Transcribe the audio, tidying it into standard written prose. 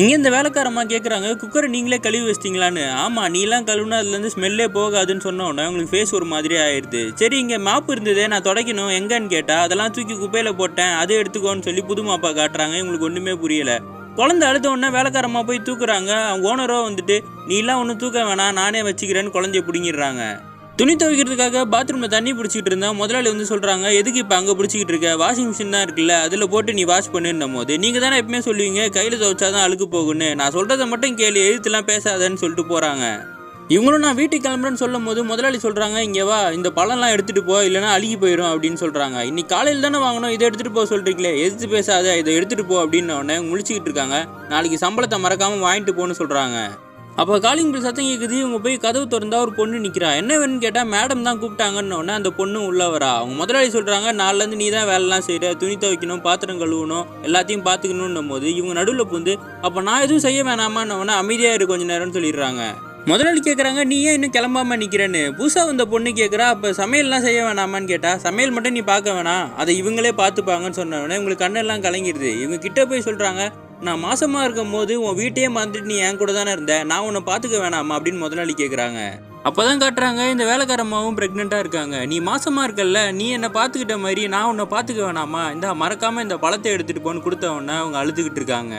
இங்கே இந்த வேலைக்காரம்மா கேட்குறாங்க, குக்கரை நீங்களே கழுவி வச்சிட்டிங்களான்னு. ஆமாம், நீலாம் கழுவுனா அதுலேருந்து ஸ்மெல்லே போகாதுன்னு சொன்ன உடனே உங்களுக்கு ஃபேஸ் ஒரு மாதிரி ஆயிடுது. சரி, இங்கே மாப்பு இருந்ததே, நான் துடைக்கணும் எங்கன்னு கேட்டால், அதெல்லாம் தூக்கி குப்பையில் போட்டேன், அதை எடுத்துக்கோன்னு சொல்லி புது மாப்பா காட்டுறாங்க. இவங்களுக்கு ஒன்றுமே புரியல. குழந்தை அழுத உடனே வேலைக்காரம்மா போய் தூக்குறாங்க. அவங்க ஓனரோ வந்துட்டு, நீலாம் ஒன்றும் தூக்க வேணாம், நானே வச்சுக்கிறேன்னு குழந்தைய பிடிங்கிடுறாங்க. துணி துவைக்கிறதுக்காக பாத்ரூமில் தண்ணி பிடிச்சிக்கிட்டு இருந்தால் முதலாளி வந்து சொல்கிறாங்க, எதுக்கு இப்போ அங்கே பிடிச்சிக்கிட்டு இருக்க, வாஷிங் மிஷின் தான் இருக்குல்ல, அதில் போட்டு நீ வாஷ் பண்ணுன்னும் போது, நீங்கள் தானே எப்பவுமே சொல்லுவீங்க கையில் துவைச்சாதான் அழுக்கு போகுன்னு, நான் சொல்கிறத மட்டும் கேளு, எழுத்துலாம் பேசாதன்னு சொல்லிட்டு போகிறாங்க. இவங்களும் நான் வீட்டுக்கு கிளம்புறேன்னு சொல்லும் போது முதலாளி சொல்கிறாங்க, இங்கே வா, இந்த பழம்லாம் எடுத்துகிட்டு போ, இல்லைனா அழுகி போயிடும் அப்படின்னு சொல்கிறாங்க. இன்னைக்கு காலையில் தானே வாங்கணும், இதை எடுத்துகிட்டு போக சொல்கிறீங்களே, எதிர்த்து பேசாத, இதை எடுத்துகிட்டு போ அப்படின்னு உடனே முழிச்சிக்கிட்டு இருக்காங்க. நாளைக்கு சம்பளத்தை மறக்காமல் வாங்கிட்டு போன்னு சொல்கிறாங்க. அப்போ காலிங் பில் சத்தம் கேட்குது. இவங்க போய் கதவு திறந்தா ஒரு பொண்ணு நிற்கிறா. என்ன வேணும்னு கேட்டால் மேடம் தான் கூப்பிட்டாங்கன்னு அந்த பொண்ணு உள்ள வரா. அவங்க முதலாளி சொல்கிறாங்க, நாளிலேருந்து நீ தான் வேலைலாம் செய்கிற, துணி துவைக்கணும், பாத்திரம் கழுவணும், எல்லாத்தையும் பார்த்துக்கணுன்னும் போது இவங்க நடுவில் புந்து, அப்போ நான் எதுவும் செய்ய வேணாமான்னு அமைதியாக இரு கொஞ்சம் நேரம்னு சொல்லிடுறாங்க. முதலாளி கேட்குறாங்க, நீ ஏன் இன்னும் கிளம்பாமல் நிற்கிறேன்னு. புதுசாக வந்த பொண்ணு கேட்குறா, அப்போ சமையல்லாம் செய்ய வேணாமான்னு கேட்டால், சமையல் மட்டும் நீ பார்க்க வேணாம், அதை இவங்களே பார்த்துப்பாங்கன்னு சொன்னோடனே இவங்களுக்கு கண்ணெல்லாம் கலங்கிடுது. இவங்க கிட்டே போய் சொல்கிறாங்க, நான் மாசமாக இருக்கும் போது உன் வீட்டையே மறந்துட்டு நீ என் கூட தானே இருந்த, நான் உன்னை பார்த்துக்க வேணாமா அப்படின்னு முதலாளி கேட்குறாங்க. அப்போ தான் காட்டுறாங்க, இந்த வேலைக்காரம்மாவும் ப்ரெக்னெண்ட்டாக இருக்காங்க. நீ மாசமாக இருக்கல்ல, நீ என்னை பார்த்துக்கிட்ட மாதிரி நான் உன்னை பார்த்துக்க வேணாமா, இந்த மறக்காமல் இந்த பழத்தை எடுத்துகிட்டு போன்னு கொடுத்த உடனே அவங்க அழுதுகிட்டு இருக்காங்க.